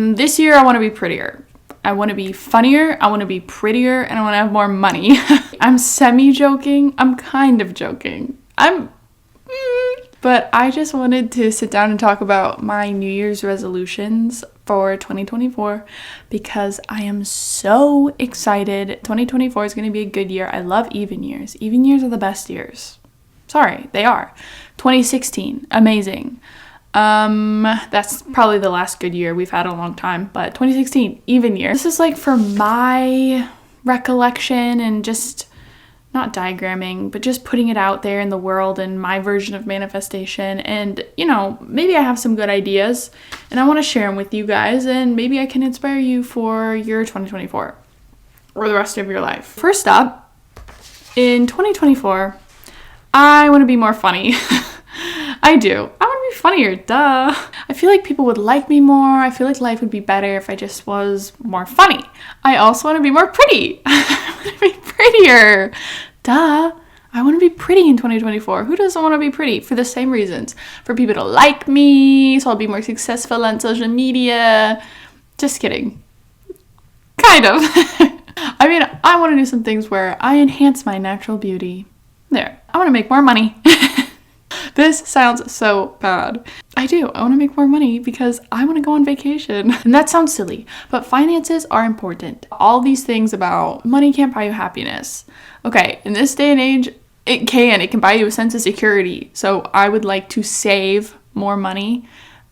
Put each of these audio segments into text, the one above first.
This year, I want to be prettier. I want to be funnier, I want to be prettier, and I want to have more money. I'm semi-joking. I'm kind of joking. But I just wanted to sit down and talk about my New Year's resolutions for 2024 because I am so excited. 2024 is going to be a good year. I love even years. Even years are the best years. Sorry, they are. 2016, amazing. That's probably the last good year we've had in a long time, but 2016, even year. This is like for my recollection and just not diagramming, but just putting it out there in the world and my version of manifestation. And, maybe I have some good ideas and I want to share them with you guys, and maybe I can inspire you for your 2024 or the rest of your life. First up, in 2024, I want to be more funny. I do. I want to be funnier, duh. I feel like people would like me more. I feel like life would be better if I just was more funny. I also want to be more pretty. I want to be prettier. Duh. I want to be pretty in 2024. Who doesn't want to be pretty? For the same reasons. For people to like me, so I'll be more successful on social media. Just kidding. Kind of. I want to do some things where I enhance my natural beauty. There. I want to make more money. This sounds so bad. I do. I want to make more money because I want to go on vacation. And that sounds silly, but finances are important. All these things about money can't buy you happiness. Okay, in this day and age, it can buy you a sense of security. So I would like to save more money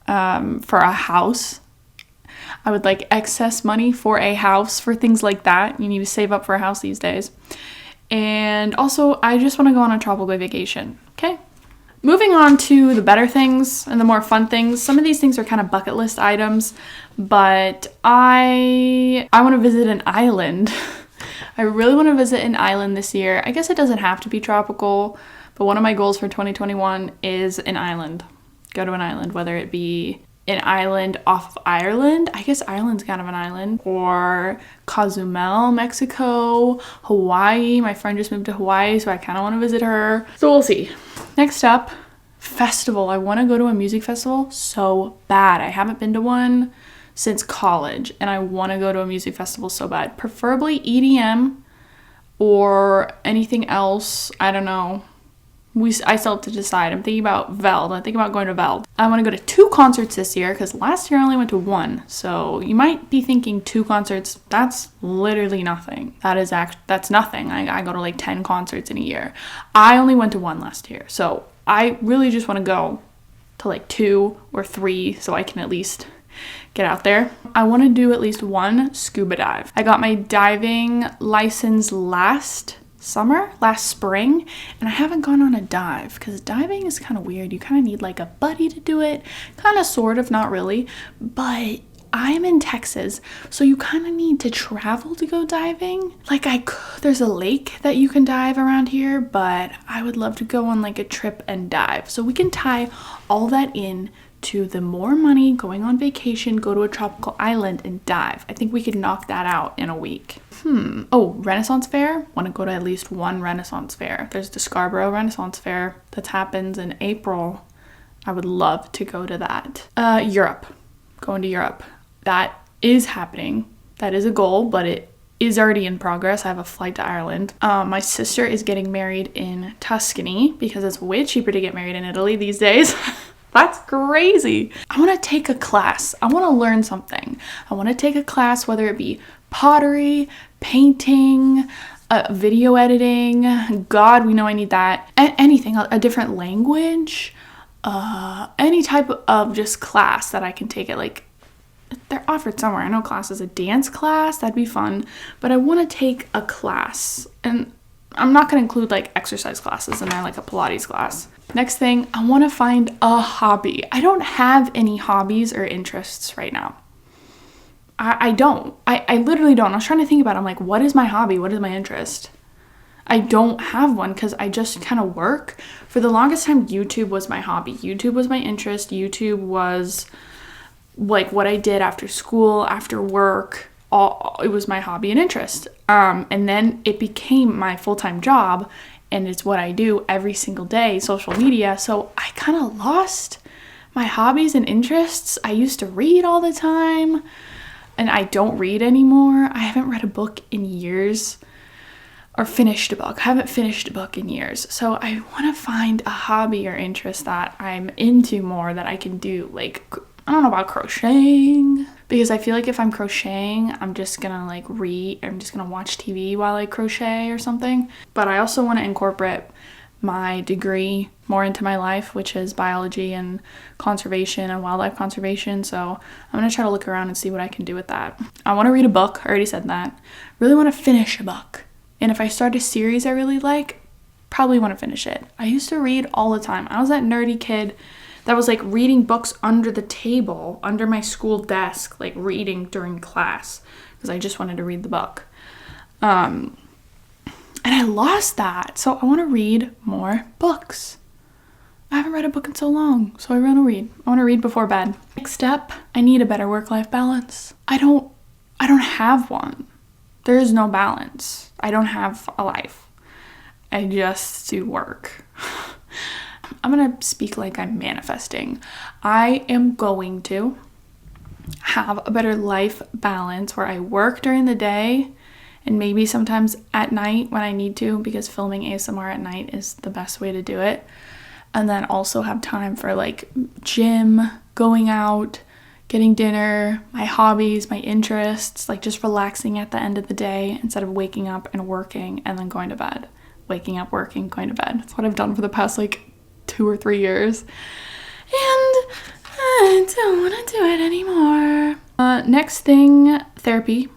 for a house. I would like excess money for a house, for things like that. You need to save up for a house these days. And also, I just want to go on a tropical vacation. Okay? Moving on to the better things and the more fun things. Some of these things are kind of bucket list items, but I want to visit an island. I really want to visit an island this year. I guess it doesn't have to be tropical, but one of my goals for 2021 is an island. Go to an island, whether it be an island off of Ireland. I guess Ireland's kind of an island. Or Cozumel, Mexico, Hawaii. My friend just moved to Hawaii, so I kind of want to visit her. So we'll see. Next up, festival. I want to go to a music festival so bad. I haven't been to one since college, and I want to go to a music festival so bad. Preferably EDM or anything else. I don't know. I still have to decide. I'm thinking about Veld. I'm thinking about going to Veld. I want to go to 2 concerts this year because last year I only went to 1. So you might be thinking 2 concerts, that's literally nothing. That's nothing. I go to like 10 concerts in a year. I only went to 1 last year. So I really just want to go to like 2 or 3 so I can at least get out there. I want to do at least 1 scuba dive. I got my diving license last spring, and I haven't gone on a dive because diving is kind of weird. You kind of need like a buddy to do it, kind of, sort of, not really, but I'm in Texas, so you kind of need to travel to go diving. There's a lake that you can dive around here, but I would love to go on like a trip and dive. So we can tie all that in to the more money, going on vacation, go to a tropical island and dive. I think we could knock that out in a week. Oh, Renaissance Fair. Want to go to at least 1 Renaissance Fair. There's the Scarborough Renaissance Fair that happens in April. I would love to go to that. Europe. Going to Europe. That is happening. That is a goal, but it is already in progress. I have a flight to Ireland. My sister is getting married in Tuscany because it's way cheaper to get married in Italy these days. That's crazy. I want to take a class. I want to learn something. I want to take a class, whether it be pottery, painting, video editing. God, we know I need that. Anything, a different language, any type of just class that I can take it. Like, they're offered somewhere. I know classes, a dance class, that'd be fun. But I want to take a class, and I'm not going to include like exercise classes in there, like a Pilates class. Next thing, I want to find a hobby. I don't have any hobbies or interests right now. I don't. I literally don't. I was trying to think about it. I'm like, what is my hobby? What is my interest? I don't have one because I just kind of work. For the longest time, YouTube was my hobby. YouTube was my interest. YouTube was like what I did after school, after work. It was my hobby and interest. And then it became my full-time job, and it's what I do every single day, social media. So I kind of lost My hobbies and interests, I used to read all the time, and I don't read anymore. I haven't read a book in years, or finished a book. I haven't finished a book in years. So I want to find a hobby or interest that I'm into more that I can do. Like, I don't know about crocheting, because I feel like if I'm crocheting, I'm just gonna like read, I'm just gonna watch TV while I crochet or something. But I also want to incorporate my degree more into my life, which is biology and conservation and wildlife conservation. So I'm gonna try to look around and see what I can do with that. I want to read a book. I already said that. Really want to finish a book. And if I start a series I really like, probably want to finish it. I used to read all the time. I was that nerdy kid that was like reading books under the table, under my school desk, like reading during class, because I just wanted to read the book. And I lost that. So I want to read more books. I haven't read a book in so long, so I want to read. I want to read before bed. Next step, I need a better work-life balance. I don't have one. There is no balance. I don't have a life. I just do work. I'm going to speak like I'm manifesting. I am going to have a better life balance where I work during the day and maybe sometimes at night when I need to, because filming ASMR at night is the best way to do it. And then also have time for like gym, going out, getting dinner, my hobbies, my interests, like just relaxing at the end of the day instead of waking up and working and then going to bed. Waking up, working, going to bed. That's what I've done for the past like 2 or 3 years. And I don't want to do it anymore. Next thing, therapy.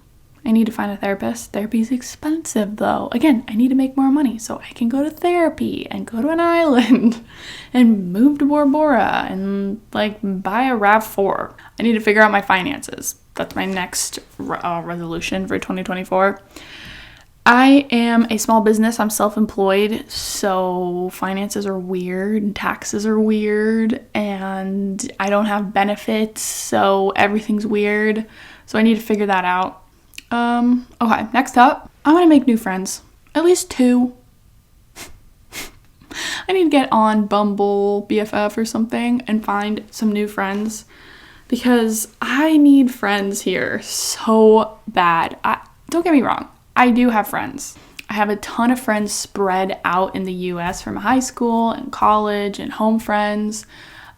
I need to find a therapist. Therapy's expensive though. Again, I need to make more money so I can go to therapy and go to an island and move to Bora Bora and like buy a RAV4. I need to figure out my finances. That's my next resolution for 2024. I am a small business. I'm self-employed, so finances are weird, taxes are weird, and I don't have benefits, so everything's weird. So I need to figure that out. Okay, next up, I want to make new friends. At least 2. I need to get on Bumble, BFF or something and find some new friends because I need friends here so bad. Don't get me wrong. I do have friends. I have a ton of friends spread out in the US from high school and college and home friends.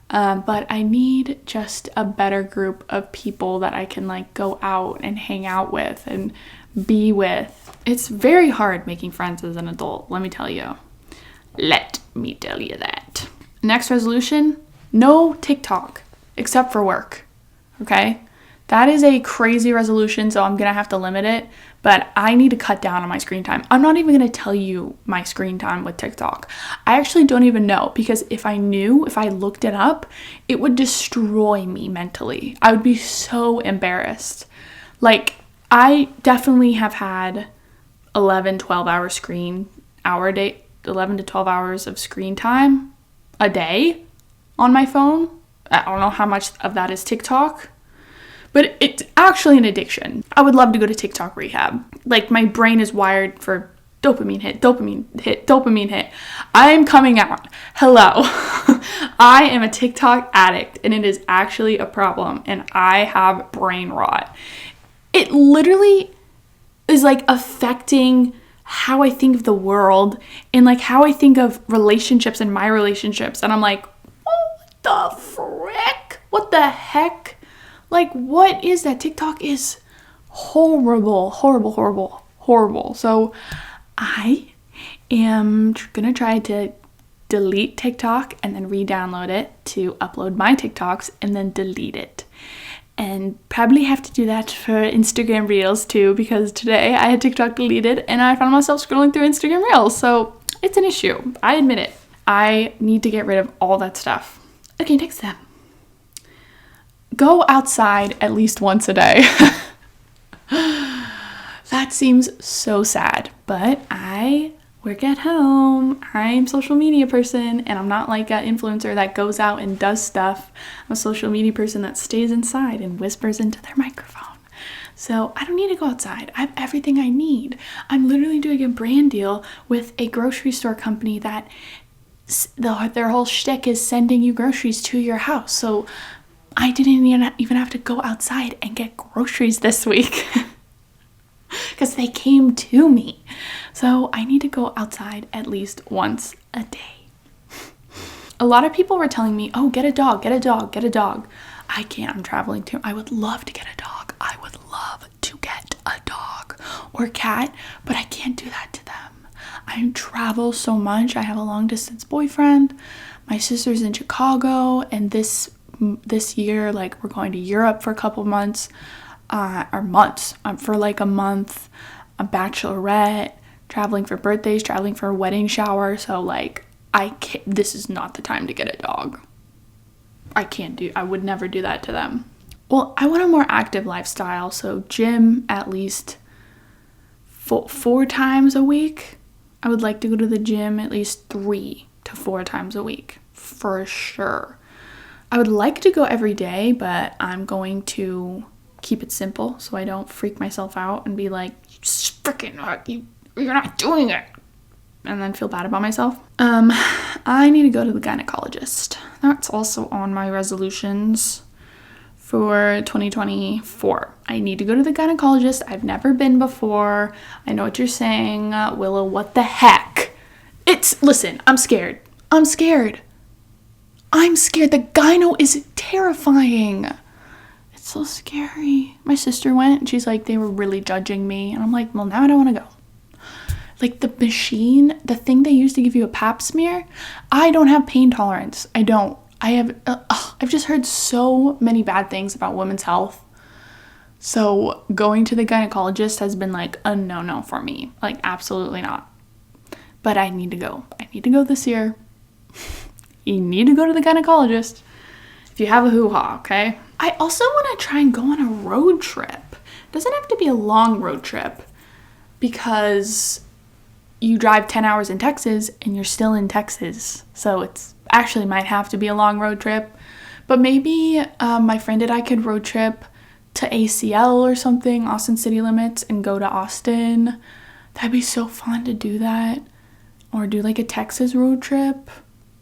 But I need just a better group of people that I can like go out and hang out with and be with. It's very hard making friends as an adult, let me tell you. Let me tell you that. Next resolution, no TikTok except for work, okay? That is a crazy resolution, so I'm gonna have to limit it, but I need to cut down on my screen time. I'm not even gonna tell you my screen time with TikTok. I actually don't even know, because if I knew, if I looked it up, it would destroy me mentally. I would be so embarrassed. Like, I definitely have had 11 to 12 hour hours of screen time a day on my phone. I don't know how much of that is TikTok. But it's actually an addiction. I would love to go to TikTok rehab. Like, my brain is wired for dopamine hit, dopamine hit, dopamine hit. I am coming out. Hello. I am a TikTok addict, and it is actually a problem, and I have brain rot. It literally is like affecting how I think of the world and like how I think of relationships and my relationships. And I'm like, what the frick? What the heck? Like, what is that? TikTok is horrible, horrible, horrible, horrible. So I am gonna try to delete TikTok and then re-download it to upload my TikToks and then delete it. And probably have to do that for Instagram Reels too, because today I had TikTok deleted and I found myself scrolling through Instagram Reels. So it's an issue. I admit it. I need to get rid of all that stuff. Okay, next step. Go outside at least once a day. That seems so sad, but I work at home. I'm a social media person, and I'm not like an influencer that goes out and does stuff. I'm a social media person that stays inside and whispers into their microphone. So I don't need to go outside. I have everything I need. I'm literally doing a brand deal with a grocery store company that their whole shtick is sending you groceries to your house. So I didn't even have to go outside and get groceries this week because they came to me. So I need to go outside at least once a day. A lot of people were telling me, oh, get a dog, get a dog, get a dog. I can't. I'm traveling too. I would love to get a dog. I would love to get a dog or cat, but I can't do that to them. I travel so much. I have a long distance boyfriend. My sister's in Chicago, and this year, like, we're going to Europe for a couple months, for like a month, a bachelorette, traveling for birthdays, traveling for a wedding shower. So like, this is not the time to get a dog. I would never do that to them. Well, I want a more active lifestyle, so gym at least 4 times a week. I would like to go to the gym at least 3 to 4 times a week, for sure. I would like to go every day, but I'm going to keep it simple so I don't freak myself out and be like, you're not doing it, and then feel bad about myself. I need to go to the gynecologist. That's also on my resolutions for 2024. I need to go to the gynecologist. I've never been before. I know what you're saying, Willow. What the heck? Listen, I'm scared. The gyno is terrifying. It's so scary. My sister went and she's like, they were really judging me. And I'm like, well, now I don't want to go. Like, the machine, the thing they use to give you a pap smear, I don't have pain tolerance. I don't. I've just heard so many bad things about women's health. So going to the gynecologist has been like a no-no for me. Like, absolutely not. But I need to go. I need to go this year. You need to go to the gynecologist if you have a hoo-ha, okay? I also want to try and go on a road trip. It doesn't have to be a long road trip because you drive 10 hours in Texas and you're still in Texas. So it's actually might have to be a long road trip. But maybe my friend and I could road trip to ACL or something, Austin City Limits, and go to Austin. That'd be so fun to do that. Or do like a Texas road trip.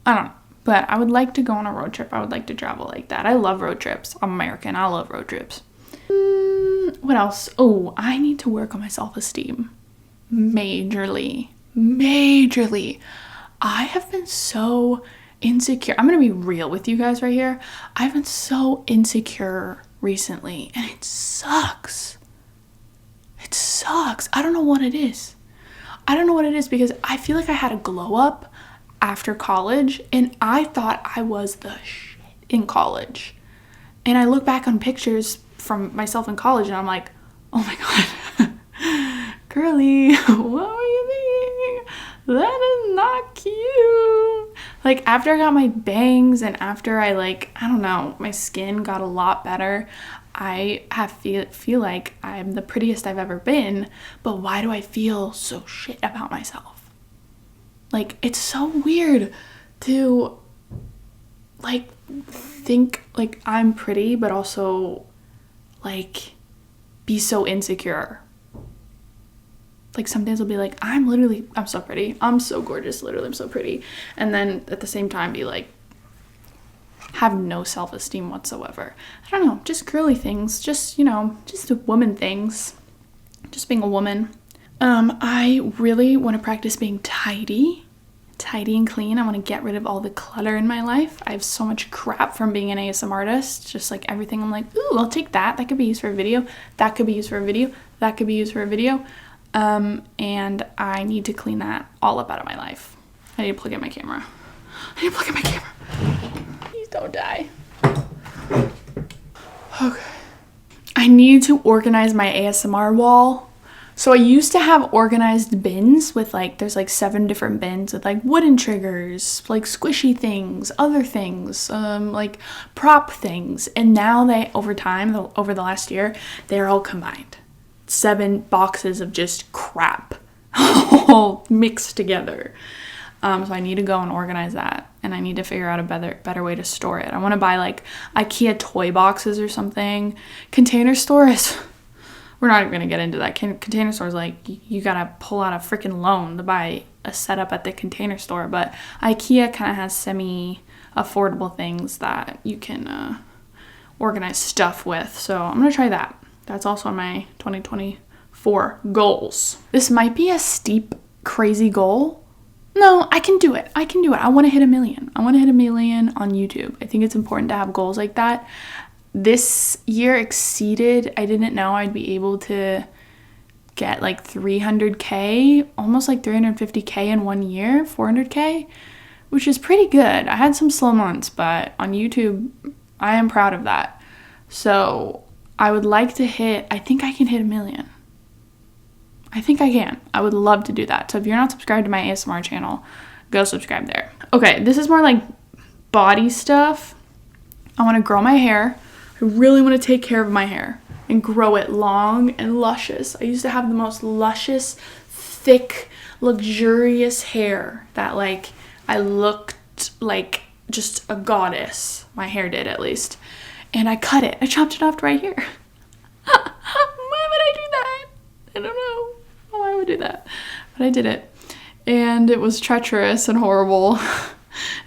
I don't know. But I would like to go on a road trip. I would like to travel like that. I love road trips. I'm American. I love road trips. What else? Oh, I need to work on my self-esteem. Majorly. I have been so insecure. I'm going to be real with you guys right here. I've been so insecure recently, and it sucks. I don't know what it is. Because I feel like I had a glow up after college, and I thought I was the shit in college. And I look back on pictures from myself in college, and I'm like, oh my god, girly, what were you thinking? That is not cute. Like, after I got my bangs and after I don't know, my skin got a lot better, I feel like I'm the prettiest I've ever been. But why do I feel so shit about myself? Like, it's so weird to think like I'm pretty, but also like be so insecure. Like, some days I'll be like, I'm so pretty, I'm so gorgeous, literally I'm so pretty, and then at the same time be like, have no self-esteem whatsoever. I don't know, just girly things, just woman things, just being a woman. I really want to practice being tidy and clean. I want to get rid of all the clutter in my life. I have so much crap from being an ASMR artist, just like everything. I'm like, ooh, I'll take that could be used for a video, that could be used for a video, that could be used for a video. And I need to clean that all up out of my life. I need to plug in my camera. Please don't die. Okay. I need to organize my ASMR wall. So I used to have organized bins with there's 7 different bins with wooden triggers, squishy things, other things, prop things. And now over the last year, they're all combined. 7 boxes of just crap all mixed together. So I need to go and organize that, and I need to figure out a better way to store it. I want to buy IKEA toy boxes or something. Container Store is we're not even gonna get into that. Container stores, like, you gotta pull out a freaking loan to buy a setup at the Container Store, but IKEA kind of has semi-affordable things that you can organize stuff with, so I'm gonna try that. That's also on my 2024 goals. This might be a steep, crazy goal. No, I can do it. I want to hit 1 million. I want to hit 1 million on YouTube. I think it's important to have goals like that. This year exceeded, I didn't know I'd be able to get like 300K, almost like 350K in 1 year, 400K, which is pretty good. I had some slow months, but on YouTube, I am proud of that. So I would like to I think I can hit 1 million. I think I can. I would love to do that. So if you're not subscribed to my ASMR channel, go subscribe there. Okay, this is more like body stuff. I want to grow my hair. I really want to take care of my hair and grow it long and luscious. I used to have the most luscious, thick, luxurious hair that, like, I looked like just a goddess. My hair did, at least. And I cut it. I chopped it off right here. Why would I do that? I don't know why I would do that. But I did it. And it was treacherous and horrible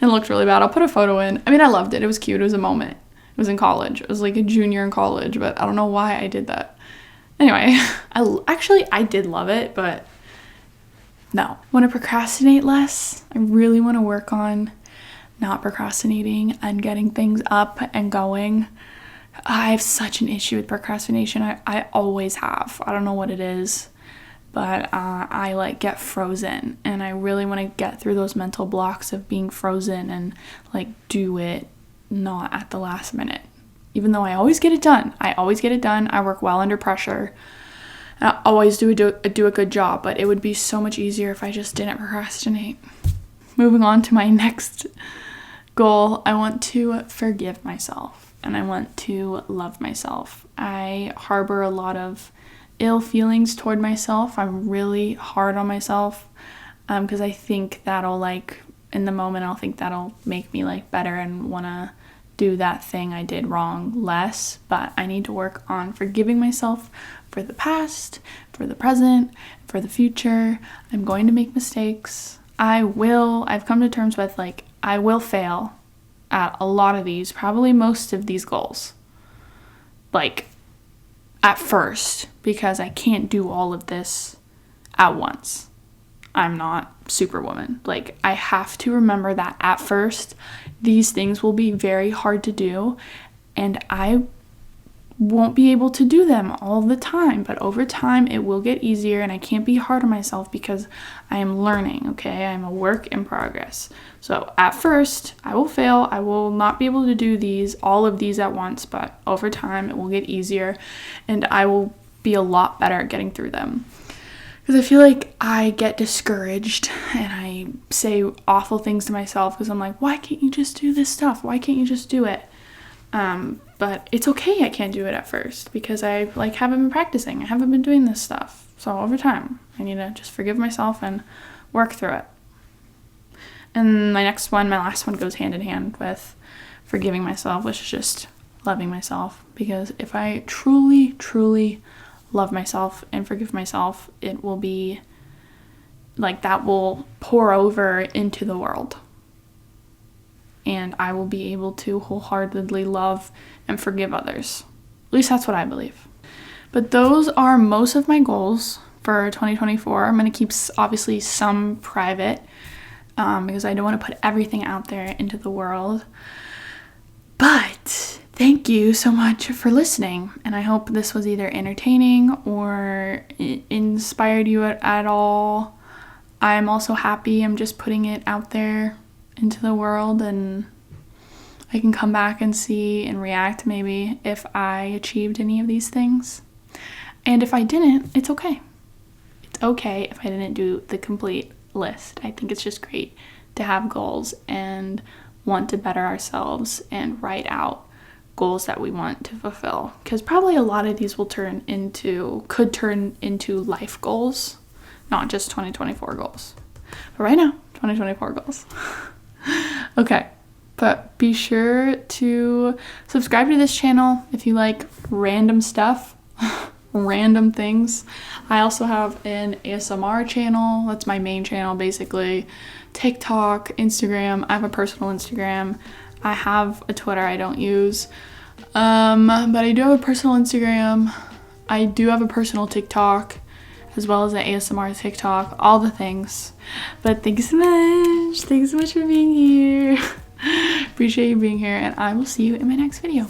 and looked really bad. I'll put a photo in. I mean, I loved it. It was cute. It was a moment. It was in college. It was like a junior in college, but I don't know why I did that. Anyway, I did love it, but no. I want to procrastinate less. I really want to work on not procrastinating and getting things up and going. I have such an issue with procrastination. I always have. I don't know what it is, but I like get frozen, and I really want to get through those mental blocks of being frozen and like do it not at the last minute. Even though I always get it done. I work well under pressure. I always do a good job, but it would be so much easier if I just didn't procrastinate. Moving on to my next goal, I want to forgive myself and I want to love myself. I harbor a lot of ill feelings toward myself. I'm really hard on myself because I think that'll, like, in the moment, I'll think that'll make me like better and want to do that thing I did wrong less. But I need to work on forgiving myself for the past, for the present, for the future. I'm going to make mistakes. I've come to terms with, like, I will fail at a lot of these, probably most of these goals, like, at first, because I can't do all of this at once. I'm not Superwoman. Like, I have to remember that at first, these things will be very hard to do, and I won't be able to do them all the time, but over time it will get easier, and I can't be hard on myself because I am learning, okay? I'm a work in progress. So at first, I will fail. I will not be able to do all of these at once, but over time it will get easier, and I will be a lot better at getting through them. Because I feel like I get discouraged and I say awful things to myself because I'm like, why can't you just do this stuff? Why can't you just do it? But it's okay I can't do it at first because I haven't been practicing. I haven't been doing this stuff. So over time, I need to just forgive myself and work through it. And my last one goes hand in hand with forgiving myself, which is just loving myself. Because if I truly, truly love myself and forgive myself, it will be like that will pour over into the world. And I will be able to wholeheartedly love and forgive others. At least that's what I believe. But those are most of my goals for 2024. I'm going to keep obviously some private because I don't want to put everything out there into the world. But thank you so much for listening. And I hope this was either entertaining or inspired you at all. I'm also happy I'm just putting it out there into the world, and I can come back and see and react maybe if I achieved any of these things. And if I didn't, it's okay. It's okay if I didn't do the complete list. I think it's just great to have goals and want to better ourselves and write out goals that we want to fulfill, because probably a lot of these could turn into life goals, not just 2024 goals. But right now, 2024 goals. Okay, but be sure to subscribe to this channel if you like random stuff. random things. I also have an ASMR channel. That's my main channel basically. TikTok, Instagram. I have a personal Instagram. I have a Twitter I don't use. But I do have a personal Instagram. I do have a personal TikTok, as well as an ASMR TikTok, all the things. But thanks so much. Thanks so much for being here. Appreciate you being here, and I will see you in my next video.